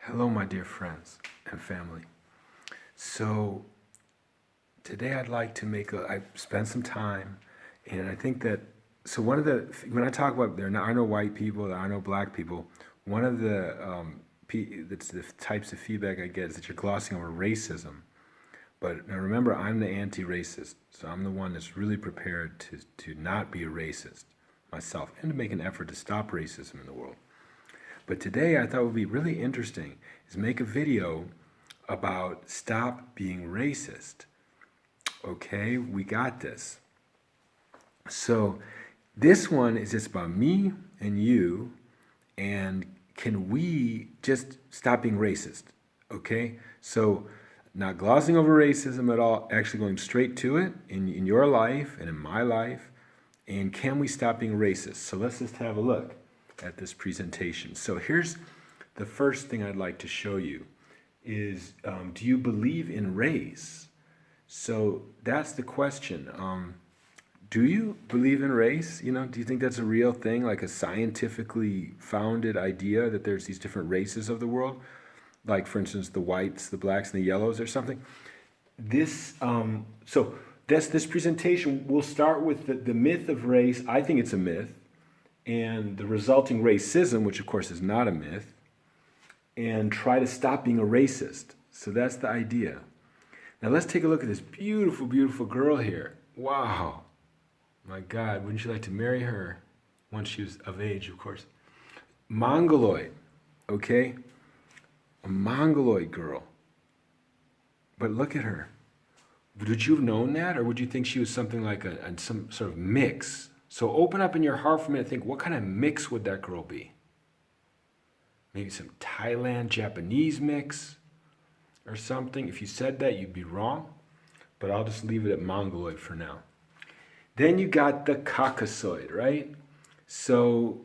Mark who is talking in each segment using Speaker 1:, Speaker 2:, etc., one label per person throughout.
Speaker 1: Hello, my dear friends and family. So today I'd like to I spent some time, and I think that, when I talk about there are no white people, there are no black people, one of that's the types of feedback I get is that you're glossing over racism. But now remember, I'm the anti-racist, so I'm the one that's really prepared to not be a racist myself and to make an effort to stop racism in the world. But today I thought would be really interesting is make a video about stop being racist. Okay, we got this. So this one is just about me and you, and can we just stop being racist? Okay, so not glossing over racism at all, actually going straight to it in your life and in my life, and can we stop being racist? So let's just have a look at this presentation. So here's the first thing I'd like to show you is, do you believe in race? So that's the question. Do you believe in race? Do you think that's a real thing, like a scientifically founded idea that there's these different races of the world? Like, for instance, the whites, the blacks, and the yellows or something? This presentation, we'll start with the myth of race. I think it's a myth. And the resulting racism, which of course is not a myth, and try to stop being a racist. So that's the idea. Now let's take a look at this beautiful, beautiful girl here. Wow. My God, wouldn't you like to marry her? Once she was of age, of course. Mongoloid, okay? A Mongoloid girl. But look at her. Would you have known that? Or would you think she was something like some sort of mix? So open up in your heart for a minute and think, what kind of mix would that girl be? Maybe some Thailand, Japanese mix or something. If you said that, you'd be wrong. But I'll just leave it at Mongoloid for now. Then you got the Caucasoid, right? So,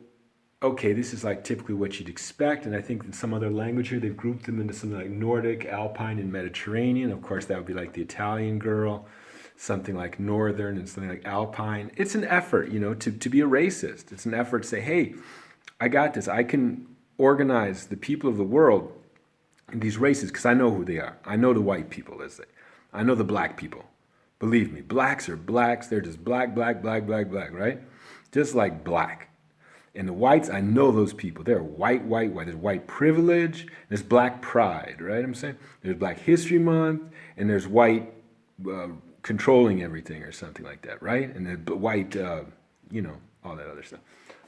Speaker 1: okay, this is like typically what you'd expect. And I think in some other language here, they've grouped them into something like Nordic, Alpine, and Mediterranean. Of course, that would be like the Italian girl. Something like Northern and something like Alpine. It's an effort, to be a racist. It's an effort to say, hey, I got this. I can organize the people of the world in these races because I know who they are. I know the white people, let's say. I know the black people. Believe me, blacks are blacks. They're just black, black, black, black, black, right? Just like black. And the whites, I know those people. They're white, white, white. There's white privilege. There's black pride, right? I'm saying there's Black History Month, and there's white controlling everything or something like that, right? And the white, all that other stuff.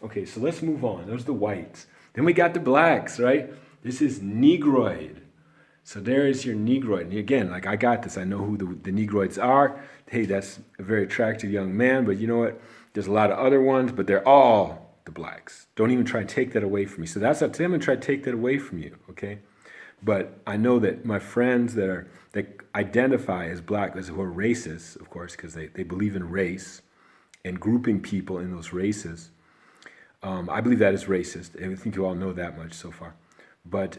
Speaker 1: Okay, so let's move on. Those are the whites. Then we got the blacks, right? This is Negroid. So there is your Negroid. And again, like I got this. I know who the Negroids are. Hey, that's a very attractive young man, but you know what? There's a lot of other ones, but they're all the blacks. Don't even try to take that away from me. So that's up to them and try to take that away from you, okay? But I know that my friends that identify as black, who are racists, of course, because they believe in race and grouping people in those races. I believe that is racist. I think you all know that much so far. But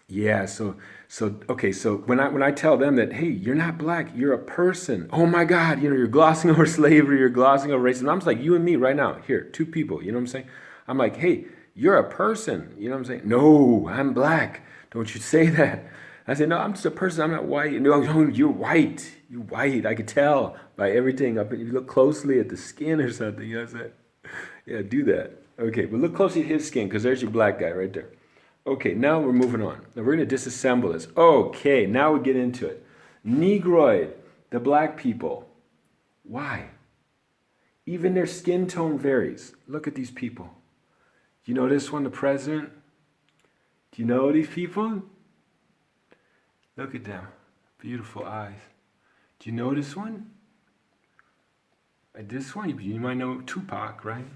Speaker 1: yeah, so when I tell them that, hey, you're not black, you're a person. Oh my God, you're glossing over slavery, you're glossing over racism. I'm just like you and me right now. Here, two people. You know what I'm saying? I'm like, hey, you're a person. You know what I'm saying? No, I'm black. Don't you say that. I say, no, I'm just a person. I'm not white. No, you're white. You're white. I could tell by everything. If you look closely at the skin or something, you know what I'm saying? Yeah, do that. Okay, but look closely at his skin because there's your black guy right there. Okay, now we're moving on. Now we're going to disassemble this. Okay, now we get into it. Negroid, the black people. Why? Even their skin tone varies. Look at these people. Do you know this one, the president? Do you know these people? Look at them. Beautiful eyes. Do you know this one? This one, you might know Tupac, right?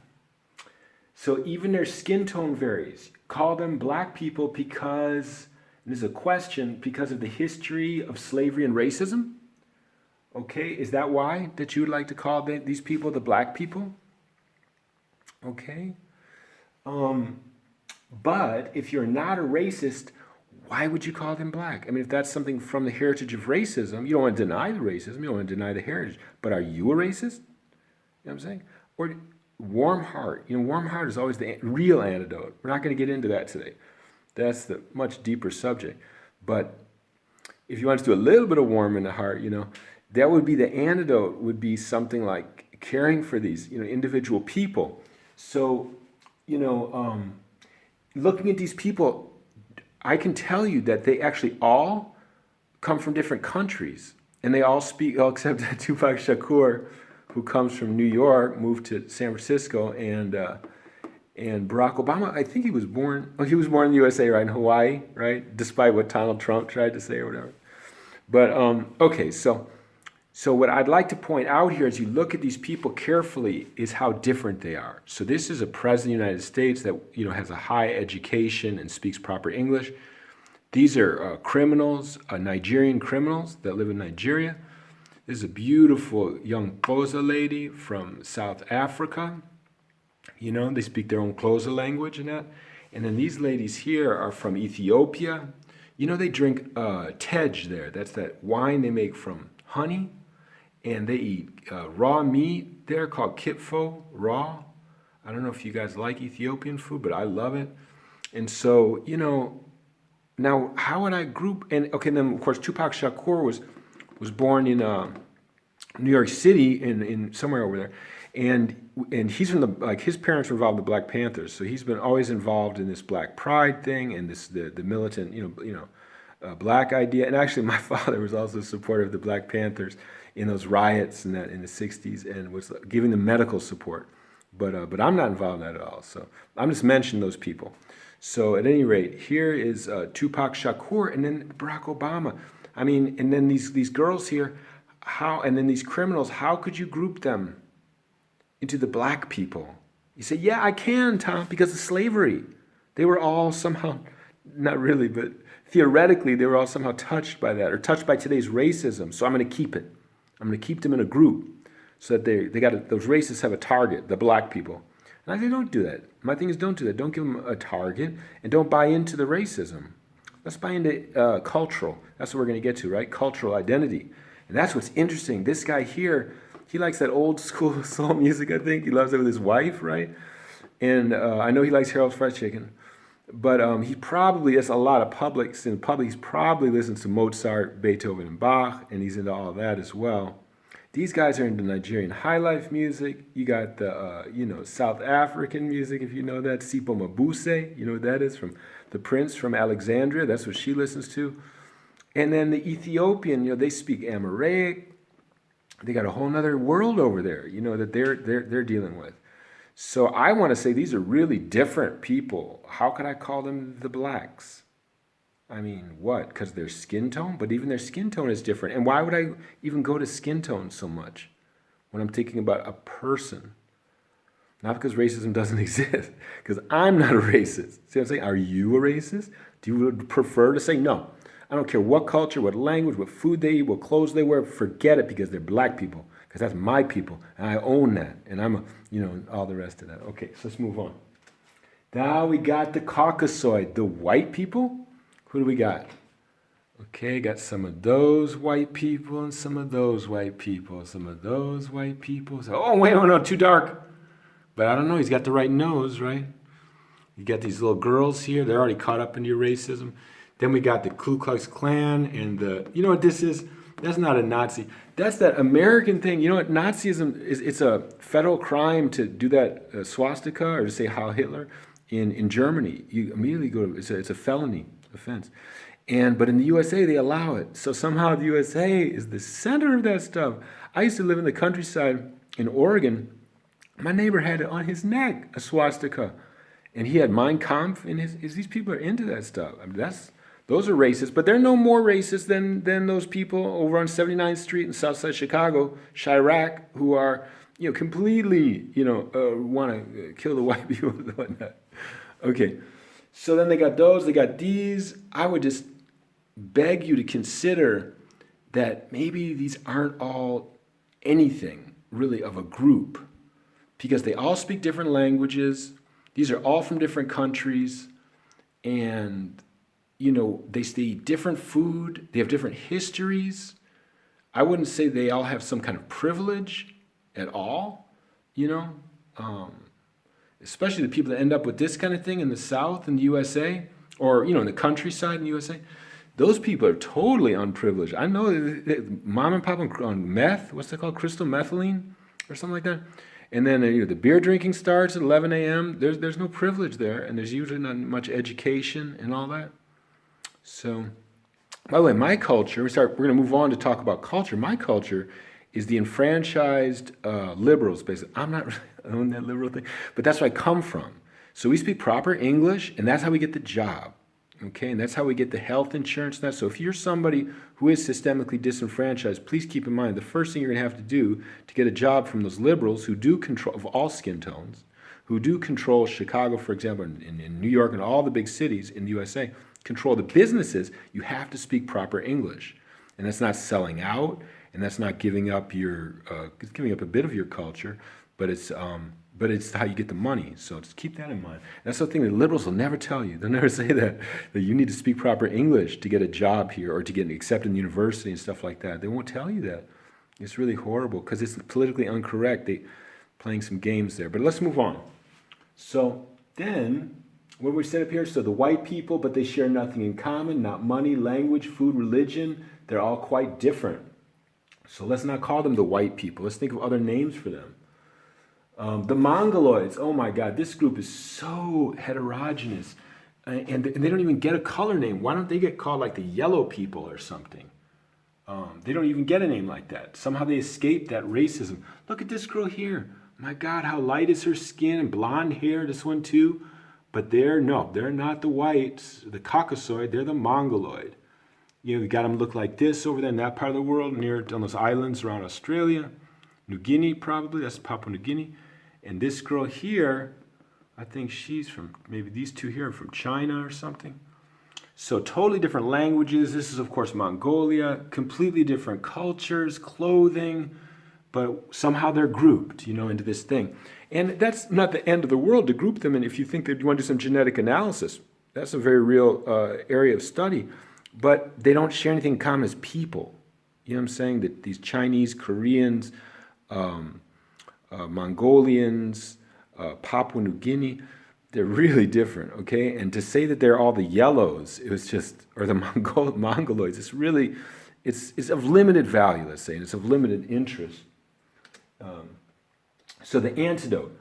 Speaker 1: So even their skin tone varies. Call them black people because, and this is a question, because of the history of slavery and racism? Okay, is that why that you would like to call these people the black people? Okay. But if you're not a racist, why would you call them black? I mean, if that's something from the heritage of racism, you don't want to deny the racism, you don't want to deny the heritage. But are you a racist? You know what I'm saying? Or warm heart. Warm heart is always the real antidote. We're not going to get into that today. That's the much deeper subject. But if you want to do a little bit of warm in the heart, that would be the antidote, would be something like caring for these, individual people. So, looking at these people, I can tell you that they actually all come from different countries. And they all speak, except Tupac Shakur, who comes from New York, moved to San Francisco, and Barack Obama, I think he was born in the USA, right, in Hawaii, right, despite what Donald Trump tried to say or whatever. But, okay, so what I'd like to point out here as you look at these people carefully is how different they are. So this is a president of the United States that, has a high education and speaks proper English. These are criminals, Nigerian criminals that live in Nigeria. This is a beautiful young Xhosa lady from South Africa. They speak their own Xhosa language and that. And then these ladies here are from Ethiopia. They drink tej there. That's that wine they make from honey. And they eat raw meat there called kitfo, raw. I don't know if you guys like Ethiopian food, but I love it. And so, now, how would I group? And okay, then of course Tupac Shakur was born in New York City, in somewhere over there, and he's from his parents were involved in the Black Panthers, so he's been always involved in this Black Pride thing and the militant black idea. And actually, my father was also a supporter of the Black Panthers in those riots in the '60s and was giving them medical support. But I'm not involved in that at all. So I'm just mentioning those people. So at any rate, here is Tupac Shakur, and then Barack Obama. And then these girls here, and then these criminals, how could you group them into the black people? You say, yeah, I can, Tom, because of slavery. They were all somehow, not really, but theoretically, they were all somehow touched by that, or touched by today's racism. So I'm going to keep it. I'm going to keep them in a group so that those racists have a target, the black people. And I say, don't do that. My thing is, don't do that. Don't give them a target, and don't buy into the racism. Let's buy into cultural. That's what we're going to get to, right? Cultural identity. And that's what's interesting. This guy here, he likes that old school soul music, I think. He loves it with his wife, right? And I know he likes Harold's Fried Chicken. But he probably, that's a lot of publics in public. He's probably listens to Mozart, Beethoven, and Bach, and he's into all that as well. These guys are into Nigerian high life music. You got the, South African music, if you know that. Sipho Mabuse, you know what that is, from the Prince from Alexandria. That's what she listens to. And then the Ethiopian, they speak Amharic. They got a whole other world over there, that they're dealing with. So I want to say these are really different people. How could I call them the blacks? What? Because their skin tone? But even their skin tone is different. And why would I even go to skin tone so much when I'm thinking about a person? Not because racism doesn't exist, because I'm not a racist. See what I'm saying? Are you a racist? Do you prefer to say no? I don't care what culture, what language, what food they eat, what clothes they wear. Forget it, because they're black people. Because that's my people, and I own that. And I'm all the rest of that. Okay, so let's move on. Now we got the Caucasoid, the white people. Who do we got? Okay, got some of those white people and some of those white people. Some of those white people. So, oh, wait, no, too dark. But I don't know, he's got the right nose, right? You got these little girls here. They're already caught up into your racism. Then we got the Ku Klux Klan and you know what this is? That's not a Nazi. That's that American thing. You know what? Nazism it's a federal crime to do that swastika or to say Heil Hitler in Germany. You immediately go to, it's a felony offense. But in the USA, they allow it. So somehow the USA is the center of that stuff. I used to live in the countryside in Oregon. My neighbor had it on his neck, a swastika. And he had Mein Kampf in these people are into that stuff. Those are racist, but they're no more racist than those people over on 79th Street in Southside Chicago, Chirac, who are, completely, want to kill the white people and whatnot. Okay, so then they got those, they got these. I would just beg you to consider that maybe these aren't all anything really of a group, because they all speak different languages. These are all from different countries, and they eat different food. They have different histories. I wouldn't say they all have some kind of privilege at all, especially the people that end up with this kind of thing in the South, in the USA. or in the countryside in the USA, those people are totally unprivileged. I know mom and pop on meth, what's that called, crystal methylene or something like that. And then the beer drinking starts at 11 a.m. There's no privilege there, and there's usually not much education and all that. So, by the way, my culture, we're going to move on to talk about culture. My culture is the enfranchised liberals, basically. I'm not really on that liberal thing, but that's where I come from. So we speak proper English, and that's how we get the job. Okay, and that's how we get the health insurance. So if you're somebody who is systemically disenfranchised, please keep in mind the first thing you're going to have to do to get a job from those liberals who do control, of all skin tones, who do control Chicago, for example, in New York and all the big cities in the USA, control the businesses, you have to speak proper English. And that's not selling out, and that's not giving up it's giving up a bit of your culture, but it's how you get the money. So just keep that in mind. That's the thing that liberals will never tell you. They'll never say that you need to speak proper English to get a job here or to get accepted in university and stuff like that. They won't tell you that. It's really horrible because it's politically incorrect. They're playing some games there. But let's move on. So then, what we set up here, so the white people, but they share nothing in common, not money, language, food, religion. They're all quite different. So let's not call them the white people. Let's think of other names for them. The Mongoloids, oh my God, this group is so heterogeneous, and they don't even get a color name. Why don't they get called like the yellow people or something? They don't even get a name like that. Somehow they escape that racism. Look at this girl here. My God, how light is her skin and blonde hair, this one too. But they're not the whites, the Caucasoid, they're the Mongoloid. We got them look like this over there in that part of the world, on those islands around Australia. New Guinea, probably, that's Papua New Guinea. And this girl here, I think she's from, maybe these two here are from China or something. So totally different languages. This is, of course, Mongolia. Completely different cultures, clothing, but somehow they're grouped, into this thing. And that's not the end of the world to group them. And if you think that you want to do some genetic analysis, that's a very real area of study. But they don't share anything in common as people. You know what I'm saying? That these Chinese, Koreans, Mongolians, Papua New Guinea, they're really different, okay? And to say that they're all the yellows, it was just, or the Mongoloids, it's really, it's of limited value, let's say, and it's of limited interest. So the antidote,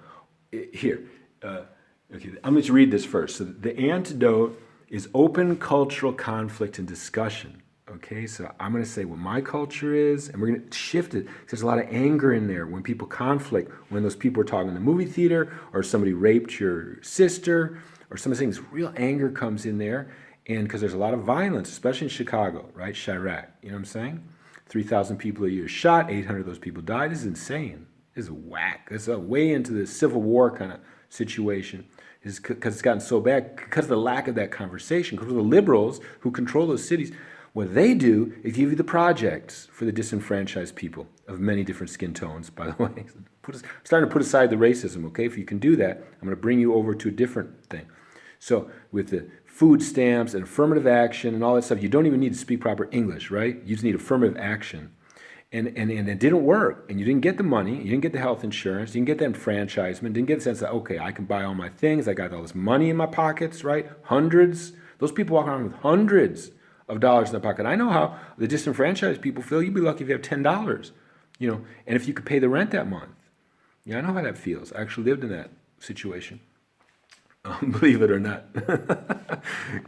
Speaker 1: here, okay, I'm going to read this first. So the antidote is open cultural conflict and discussion. Okay, so I'm going to say what my culture is, and we're going to shift it. There's a lot of anger in there when people conflict, when those people are talking in the movie theater, or somebody raped your sister, or some of things. Real anger comes in there, and because there's a lot of violence, especially in Chicago, right? Chirac, you know what I'm saying? 3,000 people a year shot, 800 of those people died. This is insane. This is whack. It's a way into the Civil War kind of situation. Because it's gotten so bad, because of the lack of that conversation, because of the liberals who control those cities. What they do is give you the projects for the disenfranchised people of many different skin tones, by the way. Starting to put aside the racism, okay? If you can do that, I'm going to bring you over to a different thing. So with the food stamps and affirmative action and all that stuff, you don't even need to speak proper English, right? You just need affirmative action. And it didn't work. And you didn't get the money. You didn't get the health insurance. You didn't get the enfranchisement. Didn't get the sense that, okay, I can buy all my things. I got all this money in my pockets, right? Hundreds. Those people walk around with hundreds of dollars in their pocket. I know how the disenfranchised people feel. You'd be lucky if you have $10, and if you could pay the rent that month. Yeah, I know how that feels. I actually lived in that situation. Believe it or not.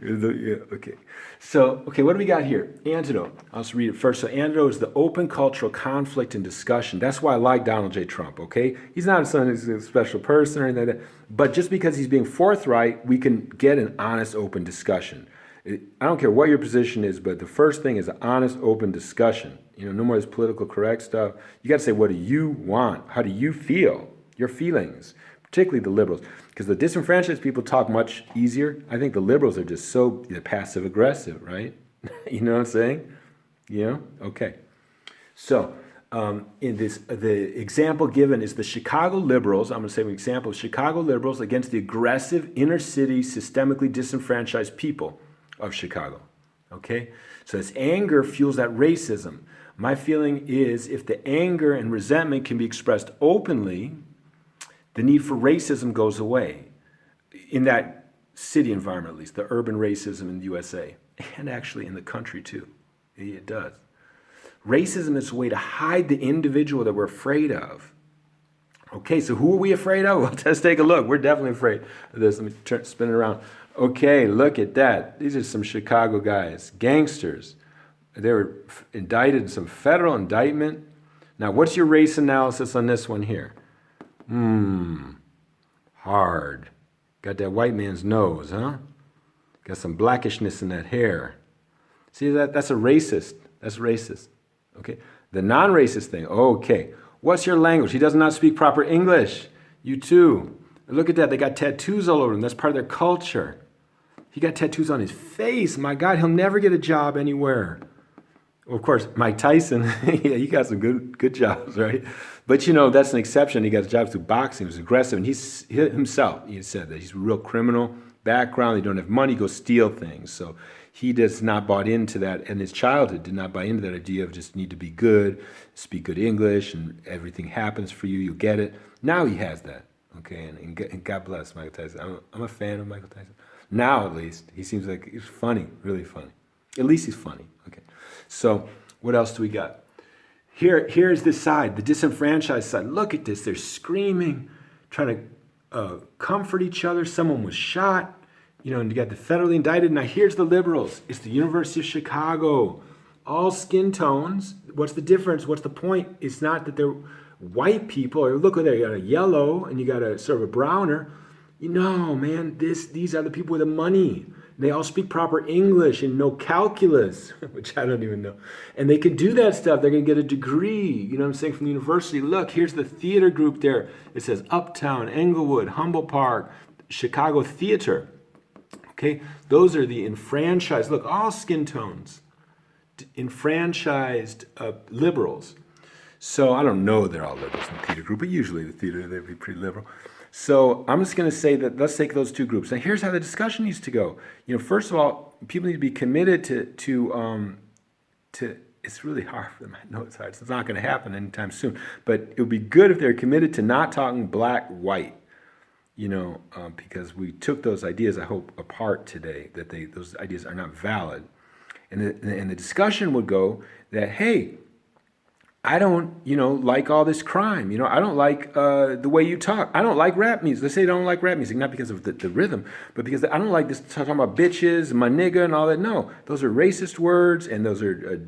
Speaker 1: Okay. So, what do we got here? Antidote. I'll just read it first. So, antidote is the open cultural conflict and discussion. That's why I like Donald J. Trump, okay? He's not a special person or anything like that. But just because he's being forthright, we can get an honest, open discussion. I don't care what your position is, but the first thing is an honest, open discussion. No more of this political correct stuff. You got to say, what do you want? How do you feel? Your feelings, particularly the liberals. Because the disenfranchised people talk much easier. I think the liberals are just so passive aggressive, right? You know what I'm saying? Okay. So, in this, the example given is the Chicago liberals. I'm going to say an example of Chicago liberals against the aggressive inner city, systemically disenfranchised people of Chicago. Okay? So this anger fuels that racism. My feeling is if the anger and resentment can be expressed openly, the need for racism goes away. In that city environment, at least, the urban racism in the USA, and actually in the country too. It does. Racism is a way to hide the individual that we're afraid of. Okay, so who are we afraid of? Well, let's take a look. We're definitely afraid of this. Let me spin it around. Okay, look at that. These are some Chicago guys, gangsters. They were indicted in some federal indictment. Now, what's your race analysis on this one here? Hard. Got that white man's nose, huh? Got some blackishness in that hair. See that? That's a racist. That's racist. Okay. The non-racist thing. Okay. What's your language? He does not speak proper English. You too. Look at that. They got tattoos all over him. That's part of their culture. He got tattoos on his face. My God, he'll never get a job anywhere. Well, of course, Mike Tyson, yeah, he got some good jobs, right? But that's an exception. He got jobs through boxing. He was aggressive, and he said that he's a real criminal background. He don't have money, go steal things. So he does not bought into that, and his childhood did not buy into that idea of just need to be good, speak good English, and everything happens for you. You'll get it. Now he has that, okay? And God bless Michael Tyson. I'm a fan of Michael Tyson. Now, at least, he seems like he's funny, really funny. At least he's funny, okay? So what else do we got? Here's this side, the disenfranchised side. Look at this. They're screaming, trying to comfort each other. Someone was shot, and you got the federally indicted. Now here's the liberals. It's the University of Chicago. All skin tones. What's the difference? What's the point? It's not that they're white people. Or look at there, you got a yellow and you got a sort of a browner. Man, these are the people with the money. They all speak proper English and know calculus, which I don't even know. And they can do that stuff. They're going to get a degree, from the university. Look, here's the theater group there. It says Uptown, Englewood, Humboldt Park, Chicago Theater. Okay, those are the enfranchised. Look, all skin tones. Enfranchised liberals. So I don't know they're all liberals in the theater group, but usually the theater, they'd be pretty liberal. So I'm just going to say that let's take those two groups. Now here's how the discussion needs to go. First of all, people need to be committed to. It's really hard for them. I know it's hard. It's not going to happen anytime soon. But it would be good if they're committed to not talking black, white. Because we took those ideas, I hope, apart today. That those ideas are not valid, and the discussion would go that hey, I don't, like all this crime. I don't like the way you talk. I don't like rap music. Let's say I don't like rap music, not because of the rhythm, but because I don't like this talking about bitches, my nigga, and all that. No, those are racist words, and those are,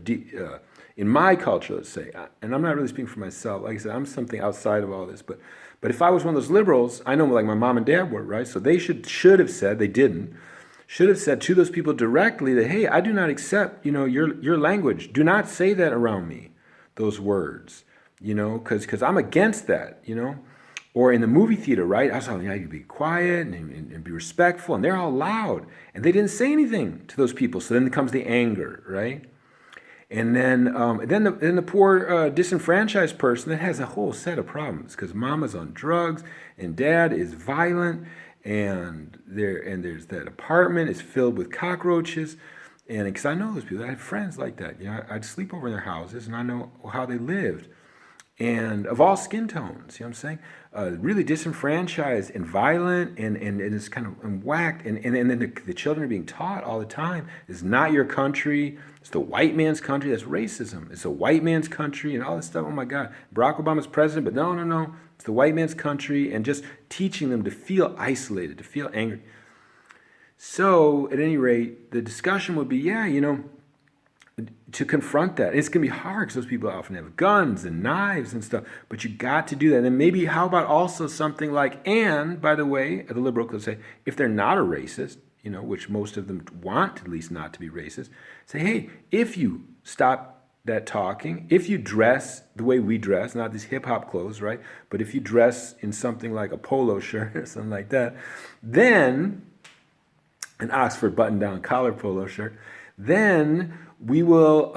Speaker 1: in my culture, let's say, and I'm not really speaking for myself. Like I said, I'm something outside of all this. But if I was one of those liberals, I know like my mom and dad were, right? So they should have said, they didn't, should have said to those people directly that, hey, I do not accept, your language. Do not say that around me. Those words, because I'm against that, or in the movie theater, right? I was telling you, you be quiet and be respectful, and they're all loud, and they didn't say anything to those people. So then comes the anger, right? And then the poor disenfranchised person that has a whole set of problems because mama's on drugs and dad is violent, and there's that apartment is filled with cockroaches. And because I know those people, I had friends like that. I'd sleep over in their houses, and I know how they lived, and of all skin tones. You know what I'm saying? Really disenfranchised and violent, and it's kind of whacked. And then the children are being taught all the time: "It's not your country. It's the white man's country." That's racism. It's a white man's country, and all this stuff. Oh my God, Barack Obama's president, but no. It's the white man's country, and just teaching them to feel isolated, to feel angry. So, at any rate, the discussion would be, to confront that. It's going to be hard because those people often have guns and knives and stuff, but you got to do that. And maybe, how about also something like, and by the way, the liberal could say, if they're not a racist, which most of them want at least not to be racist, say, hey, if you stop that talking, if you dress the way we dress, not these hip-hop clothes, right, but if you dress in something like a polo shirt or something like that, then an Oxford button-down collar polo shirt, then we will,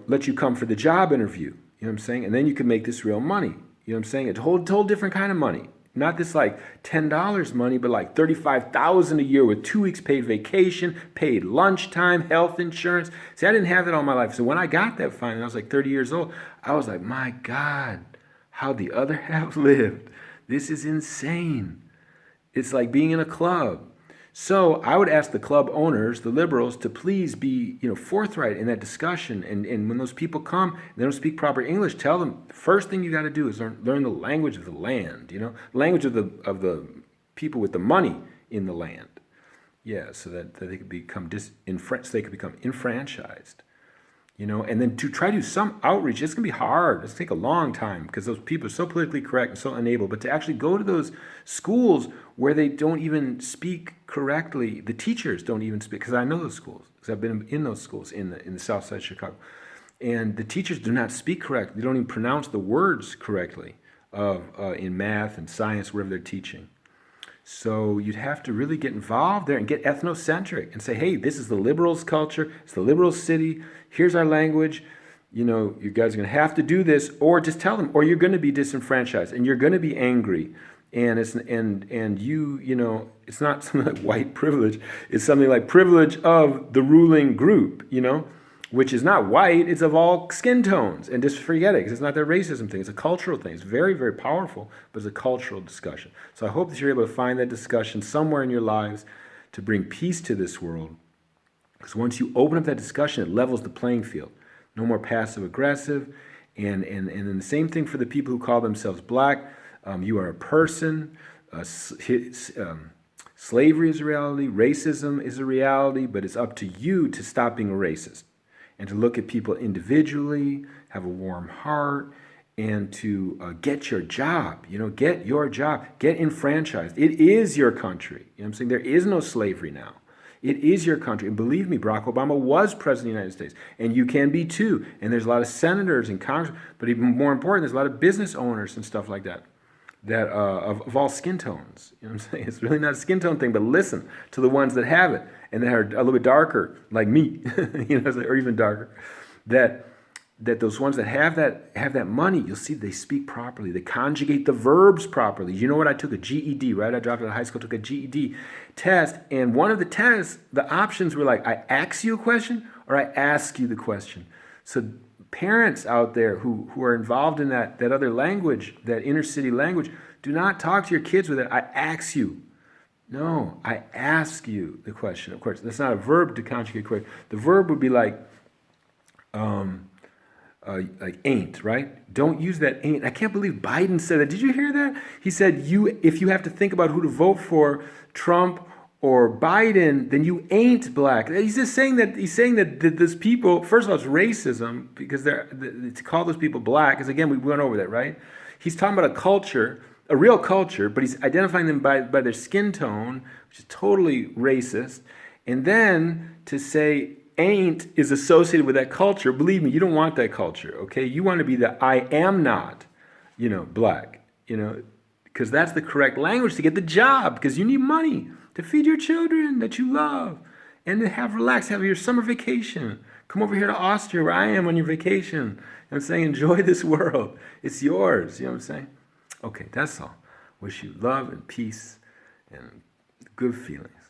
Speaker 1: let you come for the job interview. You know what I'm saying? And then you can make this real money. You know what I'm saying? It's a whole different kind of money. Not this like $10 money, but like $35,000 a year with 2 weeks paid vacation, paid lunchtime, health insurance. See, I didn't have that all my life. So when I got that finally, I was like 30 years old, I was like, my God, how the other half lived. This is insane. It's like being in a club. So I would ask the club owners, the liberals, to please be, forthright in that discussion. And when those people come and they don't speak proper English, tell them the first thing you got to do is learn the language of the land. Language of the people with the money in the land. Yeah, so that they could become enfranchised. And then to try to do some outreach, it's going to be hard. It's going to take a long time because those people are so politically correct and so unable. But to actually go to those schools where they don't even speak correctly, the teachers don't even speak, because I know those schools, because I've been in those schools in the south side of Chicago. And the teachers do not speak correctly. They don't even pronounce the words correctly in math and science, wherever they're teaching. So you'd have to really get involved there and get ethnocentric and say, hey, this is the liberals' culture. It's the liberals' city. Here's our language. You guys are going to have to do this, or just tell them, or you're going to be disenfranchised and you're going to be angry. And it's not something like white privilege. It's something like privilege of the ruling group, which is not white. It's of all skin tones. And just forget it, because it's not that racism thing. It's a cultural thing. It's very, very powerful, but it's a cultural discussion. So I hope that you're able to find that discussion somewhere in your lives to bring peace to this world. Because once you open up that discussion, it levels the playing field. No more passive aggressive. And then the same thing for the people who call themselves black. You are a person. Slavery is a reality. Racism is a reality. But it's up to you to stop being a racist and to look at people individually, have a warm heart, and to get your job. Get your job. Get enfranchised. It is your country. You know what I'm saying? There is no slavery now. It is your country. And believe me, Barack Obama was president of the United States. And you can be too. And there's a lot of senators and Congress. But even more important, there's a lot of business owners and stuff like that of all skin tones. You know what I'm saying? It's really not a skin tone thing, but listen to the ones that have it and that are a little bit darker, like me, or even darker. That those ones that have that money, you'll see they speak properly. They conjugate the verbs properly. You know what? I took a GED, right? I dropped out of high school, took a GED test, and one of the tests, the options were like, I ask you a question or I ask you the question. So parents out there who are involved in that other language, that inner city language, do not talk to your kids with it. I ask you. No, I ask you the question. Of course, that's not a verb to conjugate question. The verb would be like ain't, right? Don't use that ain't. I can't believe Biden said that. Did you hear that? He said, if you have to think about who to vote for, Trump or Biden, then you ain't black. He's just saying that. He's saying that this people, first of all, it's racism because to call those people black, because again, we went over that, right? He's talking about a culture, a real culture, but he's identifying them by their skin tone, which is totally racist. And then to say ain't is associated with that culture, believe me, you don't want that culture, okay? You want to be the I am not, black, because that's the correct language to get the job, because you need money to feed your children that you love and to have your summer vacation. Come over here to Austria where I am on your vacation. I'm saying enjoy this world. It's yours, you know what I'm saying? Okay, that's all. Wish you love and peace and good feelings.